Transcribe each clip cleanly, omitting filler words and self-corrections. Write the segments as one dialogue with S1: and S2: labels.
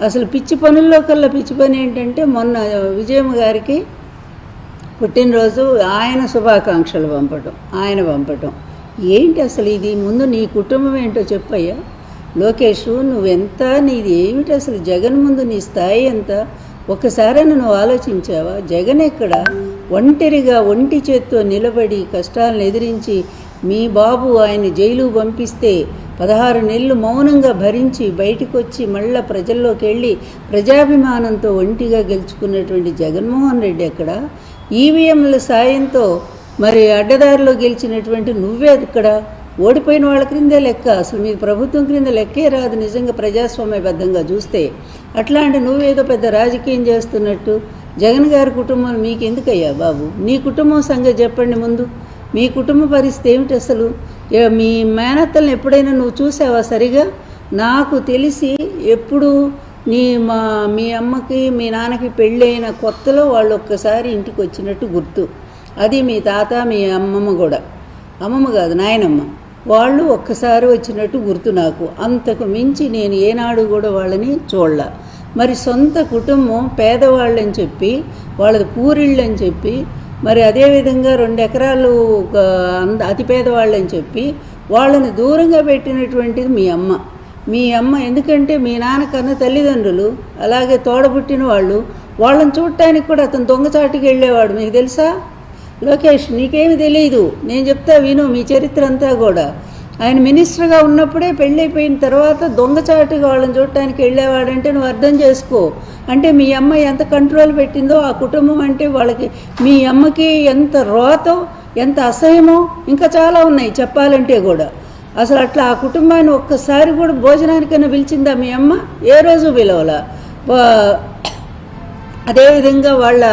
S1: అసలు పిచ్చి పనుల్లో కల్లా పిచ్చి పని ఏంటంటే మొన్న విజయమ్మ గారికి పుట్టినరోజు ఆయన శుభాకాంక్షలు పంపటం ఏంటి అసలు ఇది? ముందు నీ కుటుంబం ఏంటో చెప్పయ్యా లోకేష్, నువ్వెంత, నీది ఏమిటి అసలు? జగన్ ముందు నీ స్థాయి ఎంత? ఒక్కసారైనా నువ్వు ఆలోచించావా? జగన్ ఎక్కడ ఒంటరిగా ఒంటి చేత్తో నిలబడి కష్టాలను ఎదిరించి మీ బాబు ఆయన జైలు పంపిస్తే 16 నెలలు మౌనంగా భరించి బయటకు వచ్చి మళ్ళా ప్రజల్లోకి వెళ్ళి ప్రజాభిమానంతో ఒంటిగా గెలుచుకున్నటువంటి జగన్మోహన్ రెడ్డి ఎక్కడ? ఈవీఎంల సాయంతో మరి అడ్డదారిలో గెలిచినటువంటి నువ్వే ఇక్కడ. ఓడిపోయిన వాళ్ళ క్రిందే లెక్క, అసలు మీ ప్రభుత్వం క్రింద లెక్కే రాదు నిజంగా ప్రజాస్వామ్యబద్ధంగా చూస్తే. అట్లాంటి నువ్వేదో పెద్ద రాజకీయం చేస్తున్నట్టు. జగన్ గారి కుటుంబం మీకు ఎందుకయ్యా బాబు? నీ కుటుంబం సంగతి చెప్పండి ముందు. మీ కుటుంబ పరిస్థితి ఏమిటి అసలు? మీ మేనత్తలను ఎప్పుడైనా నువ్వు చూసావా సరిగా? నాకు తెలిసి ఎప్పుడు మీ అమ్మకి మీ నాన్నకి పెళ్ళైన కొత్తలో వాళ్ళు ఒక్కసారి ఇంటికి వచ్చినట్టు గుర్తు. అది మీ తాత మీ అమ్మమ్మ కూడా, అమ్మమ్మ కాదు నాయనమ్మ, వాళ్ళు ఒక్కసారి వచ్చినట్టు గుర్తు నాకు. అంతకు మించి నేను ఏనాడు కూడా వాళ్ళని చూడలా. మరి సొంత కుటుంబం పేదవాళ్ళని చెప్పి, వాళ్ళది పూరిళ్ళని చెప్పి, మరి అదేవిధంగా 2 ఎకరాలు అతి పేదవాళ్ళని చెప్పి వాళ్ళని దూరంగా పెట్టినటువంటిది మీ అమ్మ. ఎందుకంటే మీ నాన్నకన్నా తల్లిదండ్రులు అలాగే తోడబుట్టిన వాళ్ళని చూడటానికి కూడా అతను దొంగచాటుకి వెళ్ళేవాడు. మీకు తెలుసా లోకేష్? నీకేమి తెలియదు, నేను చెప్తా విను మీ చరిత్ర అంతా కూడా. ఆయన మినిస్టర్గా ఉన్నప్పుడే పెళ్ళైపోయిన తర్వాత దొంగచాటుగా వాళ్ళని చూడటానికి వెళ్ళేవాడంటే నువ్వు అర్థం చేసుకో. అంటే మీ అమ్మ ఎంత కంట్రోల్ పెట్టిందో ఆ కుటుంబం అంటే వాళ్ళకి, మీ అమ్మకి ఎంత రోతో ఎంత అసహ్యమో ఇంకా చాలా ఉన్నాయి చెప్పాలంటే కూడా. అసలు అట్లా ఆ కుటుంబాన్ని ఒక్కసారి కూడా భోజనానికైనా పిలిచిందా మీ అమ్మ? ఏ రోజు పిలవలా. అదేవిధంగా వాళ్ళ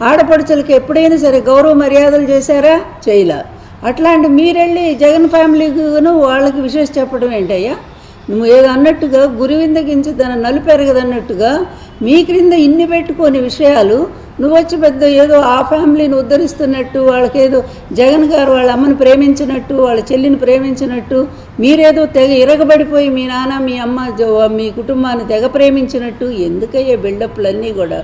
S1: ఆడపడుచులకి ఎప్పుడైనా సరే గౌరవ మర్యాదలు చేశారా? చేయలా. అట్లాంటి మీరెళ్ళి జగన్ ఫ్యామిలీకును వాళ్ళకి విశేష చెప్పడం ఏంటయ్యా? నువ్వు ఏదో అన్నట్టుగా గురువిందగించి దాన్ని నలుపెరగదన్నట్టుగా మీ క్రింద ఇన్ని పెట్టుకోని విషయాలు నువ్వు వచ్చి పెద్ద ఏదో ఆ ఫ్యామిలీని ఉద్ధరిస్తున్నట్టు, వాళ్ళకేదో జగన్ గారు వాళ్ళ అమ్మని ప్రేమించినట్టు, వాళ్ళ చెల్లిని ప్రేమించినట్టు, మీరేదో తెగ ఇరగబడిపోయి మీ నాన్న మీ అమ్మ మీ కుటుంబాన్ని తెగ ప్రేమించినట్టు. ఎందుకయ్యే బిల్డప్లన్నీ కూడా?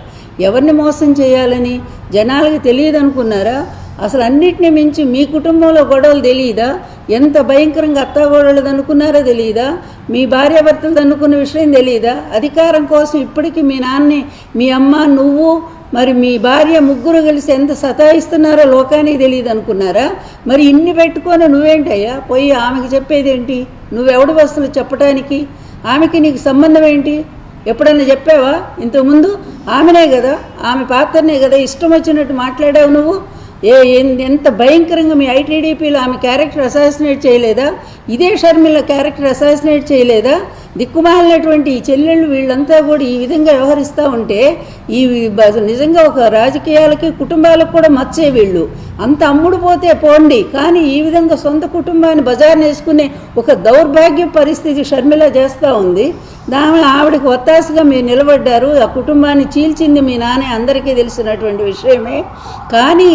S1: ఎవరిని మోసం చేయాలని జనాలకి తెలియదు అనుకున్నారా? అసలు అన్నిటినీ మించి మీ కుటుంబంలో గొడవలు తెలియదా? ఎంత భయంకరంగా అత్తాగోడలది అనుకున్నారో తెలియదా? మీ భార్యాభర్తలది అనుకున్న విషయం తెలియదా? అధికారం కోసం ఇప్పటికీ మీ నాన్నని, మీ అమ్మ, నువ్వు, మరి మీ భార్య ముగ్గురు కలిసి ఎంత సతాయిస్తున్నారో లోకానికి తెలియదు అనుకున్నారా? మరి ఇన్ని పెట్టుకొని నువ్వేంటయ్యా పోయి ఆమెకి చెప్పేదేంటి? నువ్వెవడు వస్తువులు చెప్పడానికి? ఆమెకి నీకు సంబంధం ఏంటి? ఎప్పుడన్నా చెప్పావా ఇంతకుముందు? ఆమెనే కదా, ఆమె పాత్రనే కదా ఇష్టం వచ్చినట్టు మాట్లాడావు నువ్వు. ఎంత భయంకరంగా మీ ఐటీడీపీలో ఆమె క్యారెక్టర్ అసాసినేట్ చేయలేదా? ఇదే షర్మిల క్యారెక్టర్ అసాసినేట్ చేయలేదా? దిక్కుమాలినటువంటి ఈ చెల్లెళ్ళు వీళ్ళంతా కూడా ఈ విధంగా వ్యవహరిస్తూ ఉంటే ఈ నిజంగా ఒక రాజకీయాలకి కుటుంబాలకు కూడా మచ్చే. వీళ్ళు అంత అమ్ముడు పోతే పోండి, కానీ ఈ విధంగా సొంత కుటుంబాన్ని బజార్ని వేసుకునే ఒక దౌర్భాగ్య పరిస్థితి షర్మిల చేస్తూ ఉంది. ఆవిడకి ఒత్తాసగా మీరు నిలబడ్డారు. ఆ కుటుంబాన్ని చీల్చింది మీ నాన్న, అందరికీ తెలిసినటువంటి విషయమే. కానీ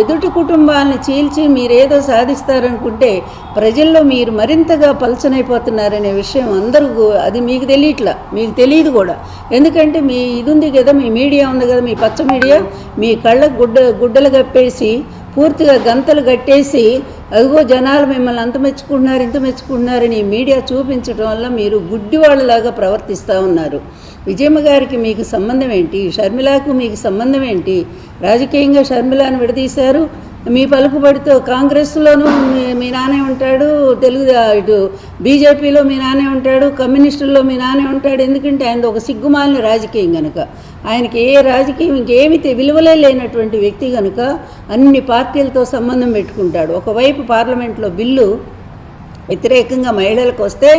S1: ఎదుటి కుటుంబాలను చీల్చి మీరేదో సాధిస్తారనుకుంటే ప్రజల్లో మీరు మరింతగా పలచనైపోతున్నారనే విషయం అందరూ, అది మీకు తెలియట్లా, మీకు తెలియదు కూడా. ఎందుకంటే మీ ఇది ఉంది కదా, మీ మీడియా ఉంది కదా, మీ పచ్చ మీడియా, మీ కళ్ళకు గుడ్డలు కప్పేసి పూర్తిగా గంతలు కట్టేసి అదిగో జనాలు మిమ్మల్ని అంత మెచ్చుకుంటున్నారు ఇంత మెచ్చుకుంటున్నారని మీడియా చూపించడం వల్ల మీరు గుడ్డి వాళ్ళలాగా ప్రవర్తిస్తూ ఉన్నారు. విజయమ్మ గారికి మీకు సంబంధం ఏంటి? షర్మిలకు మీకు సంబంధం ఏంటి? రాజకీయంగా షర్మిలాను విడదీశారు. మీ పలుకుబడితో కాంగ్రెస్లోనూ మీ నాన్నే ఉంటాడు, ఇటు బీజేపీలో మీ నాన్నే ఉంటాడు, కమ్యూనిస్టుల్లో మీ నాన్నే ఉంటాడు. ఎందుకంటే ఆయన ఒక సిగ్గుమాలిన రాజకీయం కనుక, ఆయనకి ఏ రాజకీయం ఇంకేమి విలువలే లేనటువంటి వ్యక్తి కనుక అన్ని పార్టీలతో సంబంధం పెట్టుకుంటాడు. ఒకవైపు పార్లమెంట్లో బిల్లు వ్యతిరేకంగా మహిళలకు వస్తే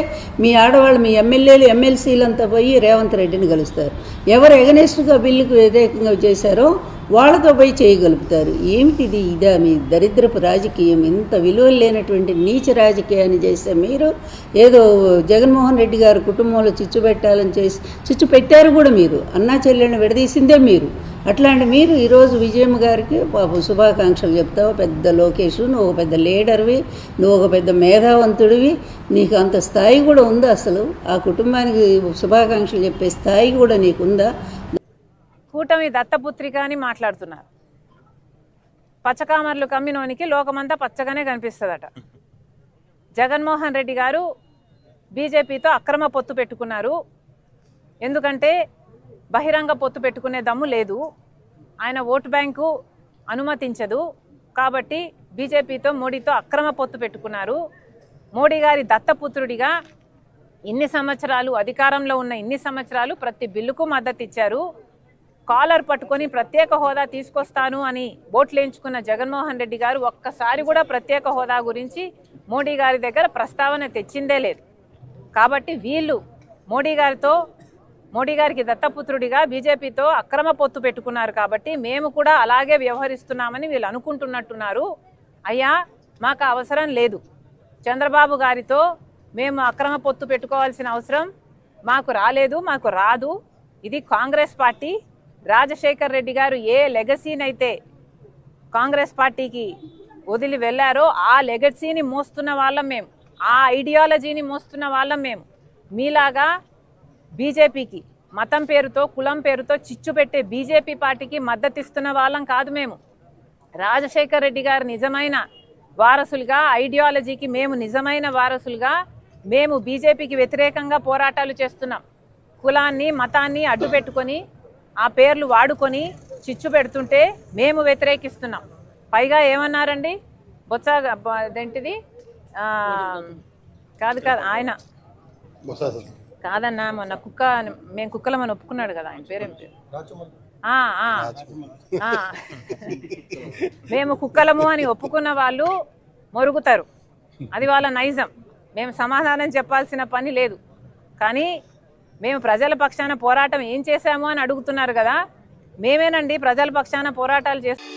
S1: మీ ఆడవాళ్ళు, మీ ఎమ్మెల్యేలు ఎమ్మెల్సీలంతా పోయి రేవంత్ రెడ్డిని కలుస్తారు. ఎవరు ఎగనెస్ట్గా బిల్లుకు వ్యతిరేకంగా చేశారో వాళ్ళతో పోయి చేయగలుగుతారు. ఏమిటిది? ఇదా మీ దరిద్రపు రాజకీయం? ఇంత విలువలు లేనటువంటి నీచ రాజకీయాన్ని చేస్తే మీరు ఏదో జగన్మోహన్ రెడ్డి గారి కుటుంబంలో చిచ్చు పెట్టాలని చేసి చిచ్చు పెట్టారు కూడా. మీరు అన్నా చెల్లెళ్ళని విడదీసిందే మీరు. అట్లాంటి మీరు ఈరోజు విజయమ్మ గారికి పాపం శుభాకాంక్షలు చెప్తావు. పెద్ద లోకేష్, నువ్వు ఒక పెద్ద లీడర్వి, నువ్వు ఒక పెద్ద మేధావంతుడివి, నీకు అంత స్థాయి కూడా ఉందా? అసలు ఆ కుటుంబానికి శుభాకాంక్షలు చెప్పే స్థాయి కూడా నీకుందా?
S2: కూటమి దత్తపుత్రిక అని మాట్లాడుతున్నారు. పచ్చకామర్లు కమ్మినోనికి లోకమంతా పచ్చగానే కనిపిస్తుందట. జగన్మోహన్ రెడ్డి గారు బీజేపీతో అక్రమ పొత్తు పెట్టుకున్నారు. ఎందుకంటే బహిరంగ పొత్తు పెట్టుకునే దమ్ము లేదు, ఆయన ఓటు బ్యాంకు అనుమతించదు. కాబట్టి బీజేపీతో మోడీతో అక్రమ పొత్తు పెట్టుకున్నారు. మోడీ గారి దత్తపుత్రుడిగా ఇన్ని సంవత్సరాలు అధికారంలో ఉన్న ఇన్ని సంవత్సరాలు ప్రతి బిల్లుకు మద్దతు ఇచ్చారు. కాలర్ పట్టుకొని ప్రత్యేక హోదా తీసుకొస్తాను అని ఓట్లేయించుకున్న జగన్మోహన్ రెడ్డి గారు ఒక్కసారి కూడా ప్రత్యేక హోదా గురించి మోడీ గారి దగ్గర ప్రస్తావన తెచ్చిందే లేదు. కాబట్టి వీళ్ళు మోడీ గారికి దత్తపుత్రుడిగా బీజేపీతో అక్రమ పొత్తు పెట్టుకున్నారు. కాబట్టి మేము కూడా అలాగే వ్యవహరిస్తున్నామని వీళ్ళు అనుకుంటున్నట్టున్నారు. అయ్యా, మాకు అవసరం లేదు. చంద్రబాబు గారితో మేము అక్రమ పొత్తు పెట్టుకోవాల్సిన అవసరం మాకు రాలేదు, మాకు రాదు. ఇది కాంగ్రెస్ పార్టీ. రాజశేఖర్ రెడ్డి గారు ఏ లెగసీనైతే కాంగ్రెస్ పార్టీకి వదిలి వెళ్ళారో ఆ లెగసీని మోస్తున్న వాళ్ళం మేము, ఆ ఐడియాలజీని మోస్తున్న వాళ్ళం మేము. మీలాగా బీజేపీకి మతం పేరుతో కులం పేరుతో చిచ్చు పెట్టే బీజేపీ పార్టీకి మద్దతిస్తున్న వాళ్ళం కాదు మేము. రాజశేఖర్ రెడ్డి గారు నిజమైన వారసులుగా, ఐడియాలజీకి మేము నిజమైన వారసులుగా మేము బీజేపీకి వ్యతిరేకంగా పోరాటాలు చేస్తున్నాం. కులాన్ని మతాన్ని అడ్డు పెట్టుకొని ఆ పేర్లు వాడుకొని చిచ్చు పెడుతుంటే మేము వ్యతిరేకిస్తున్నాం. పైగా ఏమన్నారండి, బొత్స అదేంటిది కాదు ఆయన కాదన్నా, మొన్న మేము కుక్కలమని ఒప్పుకున్నాడు కదా, ఆయన పేరేం పేరు, మేము కుక్కలము అని ఒప్పుకున్న వాళ్ళు మొరుగుతారు. అది వాళ్ళ నైజం. మేము సమాధానం చెప్పాల్సిన పని లేదు. కానీ మేము ప్రజల పక్షాన పోరాటం ఏం చేశాము అని అడుగుతున్నారు కదా. మేమేనండి ప్రజల పక్షాన పోరాటాలు చేస్తాం.